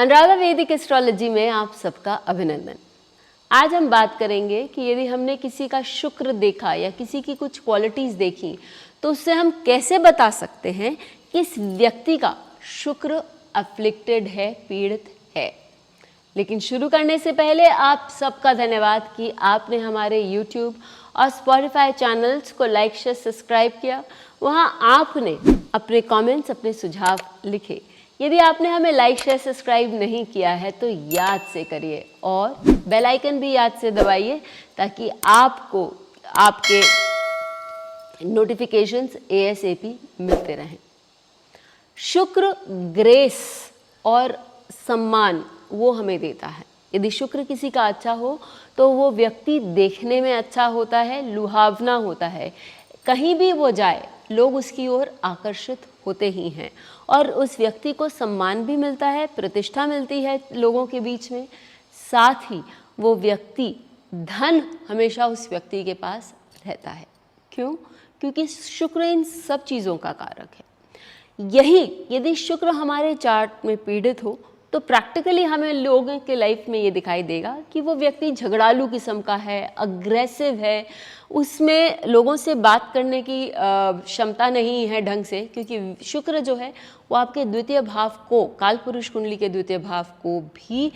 अनुराधा वैदिक एस्ट्रोलॉजी में आप सबका अभिनंदन। आज हम बात करेंगे कि यदि हमने किसी का शुक्र देखा या किसी की कुछ क्वालिटीज़ देखी तो उससे हम कैसे बता सकते हैं कि इस व्यक्ति का शुक्र अफ्लिक्टेड है, पीड़ित है। लेकिन शुरू करने से पहले आप सबका धन्यवाद कि आपने हमारे YouTube और Spotify चैनल्स को लाइक, शेयर, सब्सक्राइब किया। वहाँ आपने अपने कमेंट्स, अपने सुझाव लिखे। यदि आपने हमें लाइक, शेयर, सब्सक्राइब नहीं किया है तो याद से करिए और बेल आइकन भी याद से दबाइए ताकि आपको आपके नोटिफिकेशंस ASAP मिलते रहें। शुक्र ग्रेस और सम्मान वो हमें देता है। यदि शुक्र किसी का अच्छा हो तो वो व्यक्ति देखने में अच्छा होता है, लुभावना होता है। कहीं भी वो जाए लोग उसकी ओर आकर्षित होते ही हैं और उस व्यक्ति को सम्मान भी मिलता है, प्रतिष्ठा मिलती है लोगों के बीच में। साथ ही वो व्यक्ति, धन हमेशा उस व्यक्ति के पास रहता है। क्यों? क्योंकि शुक्र इन सब चीज़ों का कारक है। यही यदि शुक्र हमारे चार्ट में पीड़ित हो तो प्रैक्टिकली हमें लोगों के लाइफ में ये दिखाई देगा कि वो व्यक्ति झगड़ालू किस्म का है, अग्रेसिव है, उसमें लोगों से बात करने की क्षमता नहीं है ढंग से, क्योंकि शुक्र जो है वो आपके द्वितीय भाव को, कालपुरुष कुंडली के द्वितीय भाव को भी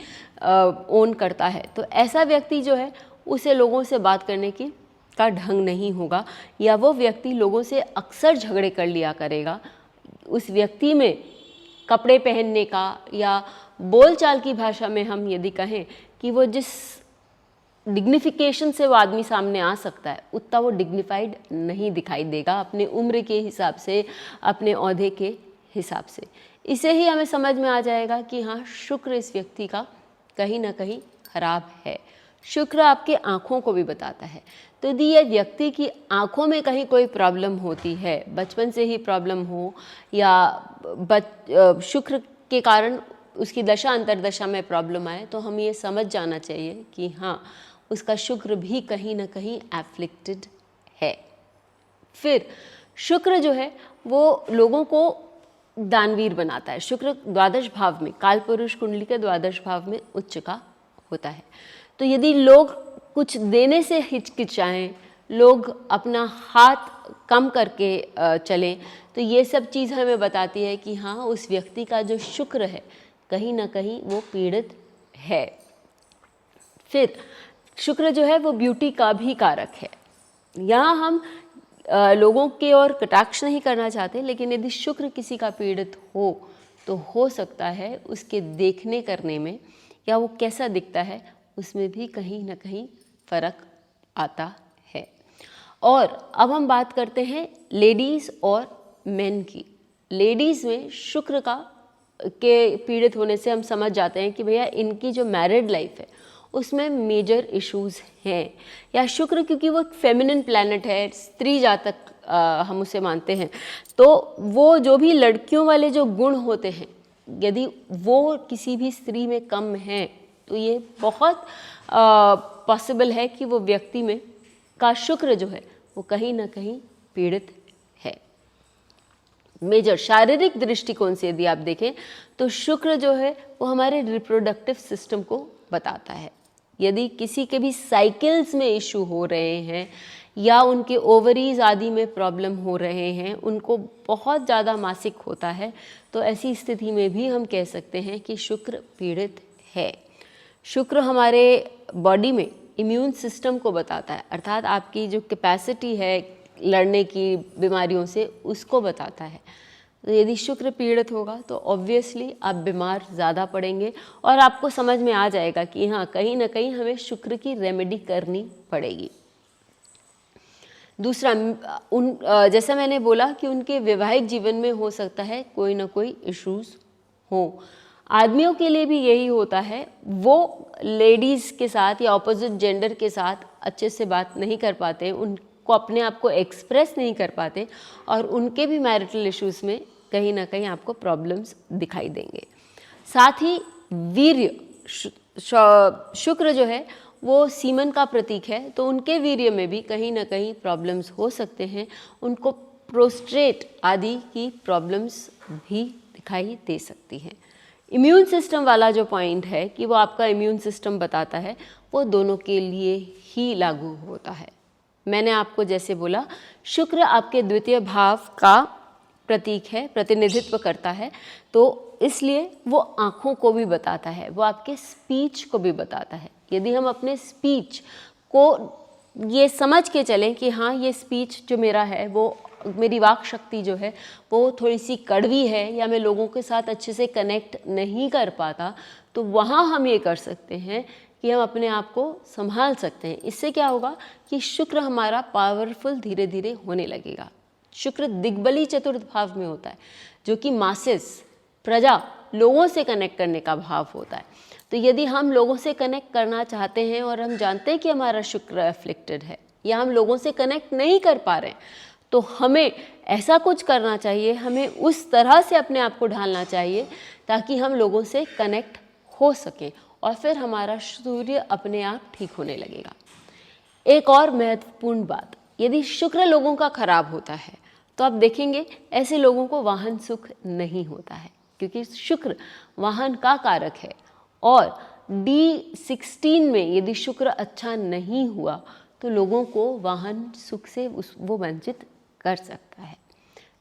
ओन करता है। तो ऐसा व्यक्ति जो है उसे लोगों से बात करने की का ढंग नहीं होगा या वो व्यक्ति लोगों से अक्सर झगड़े कर लिया करेगा। उस व्यक्ति में कपड़े पहनने का या बोलचाल की भाषा में हम यदि कहें कि वो जिस डिग्निफिकेशन से वो आदमी सामने आ सकता है उतना वो डिग्निफाइड नहीं दिखाई देगा अपने उम्र के हिसाब से, अपने ओहदे के हिसाब से। इसे ही हमें समझ में आ जाएगा कि हाँ, शुक्र इस व्यक्ति का कहीं ना कहीं खराब है। शुक्र आपके आँखों को भी बताता है। तो यदि ये व्यक्ति की आँखों में कहीं कोई प्रॉब्लम होती है, बचपन से ही प्रॉब्लम हो या शुक्र के कारण उसकी दशा अंतरदशा में प्रॉब्लम आए, तो हम ये समझ जाना चाहिए कि हाँ, उसका शुक्र भी कहीं ना कहीं एफ्लिक्टेड है। फिर शुक्र जो है वो लोगों को दानवीर बनाता है। शुक्र द्वादश भाव में, कालपुरुष कुंडली के द्वादश भाव में उच्च का होता है। तो यदि लोग कुछ देने से हिचकिचाएं, लोग अपना हाथ कम करके चलें, तो ये सब चीज़ हमें बताती है कि हाँ, उस व्यक्ति का जो शुक्र है कहीं ना कहीं वो पीड़ित है। फिर शुक्र जो है वो ब्यूटी का भी कारक है। यहाँ हम लोगों के ओर कटाक्ष नहीं करना चाहते, लेकिन यदि शुक्र किसी का पीड़ित हो तो हो सकता है उसके देखने करने में या वो कैसा दिखता है उसमें भी कहीं ना कहीं फ़र्क आता है। और अब हम बात करते हैं लेडीज़ और मेन की। लेडीज़ में शुक्र के पीड़ित होने से हम समझ जाते हैं कि भैया इनकी जो मैरिड लाइफ है उसमें मेजर इश्यूज़ हैं, या शुक्र क्योंकि वो फेमिनिन प्लैनेट है, स्त्री जातक हम उसे मानते हैं, तो वो जो भी लड़कियों वाले जो गुण होते हैं यदि वो किसी भी स्त्री में कम हैं तो ये बहुत पॉसिबल है कि वो व्यक्ति में का शुक्र जो है वो कहीं ना कहीं पीड़ित है। मेजर शारीरिक दृष्टिकोण से यदि आप देखें तो शुक्र जो है वो हमारे रिप्रोडक्टिव सिस्टम को बताता है। यदि किसी के भी साइकिल्स में इशू हो रहे हैं या उनके ओवरीज आदि में प्रॉब्लम हो रहे हैं, उनको बहुत ज़्यादा मासिक होता है, तो ऐसी स्थिति में भी हम कह सकते हैं कि शुक्र पीड़ित है। शुक्र हमारे बॉडी में इम्यून सिस्टम को बताता है, अर्थात आपकी जो कैपेसिटी है लड़ने की बीमारियों से उसको बताता है। तो यदि शुक्र पीड़ित होगा तो ऑब्वियसली आप बीमार ज़्यादा पड़ेंगे और आपको समझ में आ जाएगा कि हाँ, कहीं ना कहीं हमें शुक्र की रेमेडी करनी पड़ेगी। दूसरा, जैसा मैंने बोला कि उनके वैवाहिक जीवन में हो सकता है कोई ना कोई इश्यूज़ हो। आदमियों के लिए भी यही होता है, वो लेडीज़ के साथ या ऑपोजिट जेंडर के साथ अच्छे से बात नहीं कर पाते, उनको अपने आप को एक्सप्रेस नहीं कर पाते और उनके भी मैरिटल इश्यूज़ में कहीं ना कहीं आपको प्रॉब्लम्स दिखाई देंगे। साथ ही वीर्य, शुक्र जो है वो सीमन का प्रतीक है, तो उनके वीर्य में भी कहीं ना कहीं प्रॉब्लम्स हो सकते हैं। उनको प्रोस्टेट आदि की प्रॉब्लम्स भी दिखाई दे सकती हैं। इम्यून सिस्टम वाला जो पॉइंट है कि वो आपका इम्यून सिस्टम बताता है, वो दोनों के लिए ही लागू होता है। मैंने आपको जैसे बोला, शुक्र आपके द्वितीय भाव का प्रतीक है, प्रतिनिधित्व करता है, तो इसलिए वो आँखों को भी बताता है, वो आपके स्पीच को भी बताता है। यदि हम अपने स्पीच को ये समझ के चलें कि हाँ, ये स्पीच जो मेरा है, वो मेरी वाक शक्ति जो है वो थोड़ी सी कड़वी है, या मैं लोगों के साथ अच्छे से कनेक्ट नहीं कर पाता, तो वहाँ हम ये कर सकते हैं कि हम अपने आप को संभाल सकते हैं। इससे क्या होगा कि शुक्र हमारा पावरफुल धीरे धीरे होने लगेगा। शुक्र दिग्बली चतुर्थ भाव में होता है, जो कि मासेस, प्रजा, लोगों से कनेक्ट करने का भाव होता है। तो यदि हम लोगों से कनेक्ट करना चाहते हैं और हम जानते हैं कि हमारा शुक्र एफ्लिक्टेड है, या हम लोगों से कनेक्ट नहीं कर पा रहे हैं, तो हमें ऐसा कुछ करना चाहिए, हमें उस तरह से अपने आप को ढालना चाहिए ताकि हम लोगों से कनेक्ट हो सकें, और फिर हमारा सूर्य अपने आप ठीक होने लगेगा। एक और महत्वपूर्ण बात, यदि शुक्र लोगों का खराब होता है तो आप देखेंगे ऐसे लोगों को वाहन सुख नहीं होता है, क्योंकि शुक्र वाहन का कारक है। और D16 में यदि शुक्र अच्छा नहीं हुआ तो लोगों को वाहन सुख से वो वंचित कर सकता है।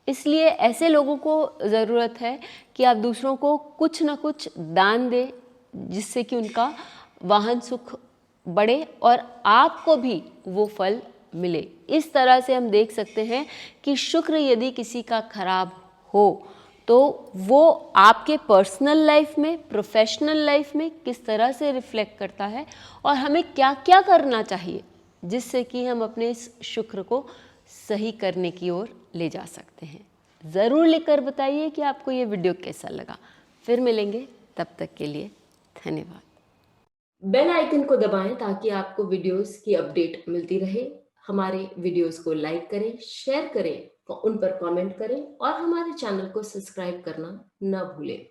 इसलिए ऐसे लोगों को ज़रूरत है कि आप दूसरों को कुछ ना कुछ दान दें, जिससे कि उनका वाहन सुख बढ़े और आपको भी वो फल मिले। इस तरह से हम देख सकते हैं कि शुक्र यदि किसी का खराब हो तो वो आपके पर्सनल लाइफ में, प्रोफेशनल लाइफ में किस तरह से रिफ्लेक्ट करता है, और हमें क्या क्या करना चाहिए जिससे कि हम अपने इस शुक्र को सही करने की ओर ले जा सकते हैं। ज़रूर लिखकर बताइए कि आपको ये वीडियो कैसा लगा। फिर मिलेंगे, तब तक के लिए धन्यवाद। बेल आइकन को दबाएं ताकि आपको वीडियोस की अपडेट मिलती रहे। हमारे वीडियोस को लाइक करें, शेयर करें, उन पर कमेंट करें और हमारे चैनल को सब्सक्राइब करना न भूलें।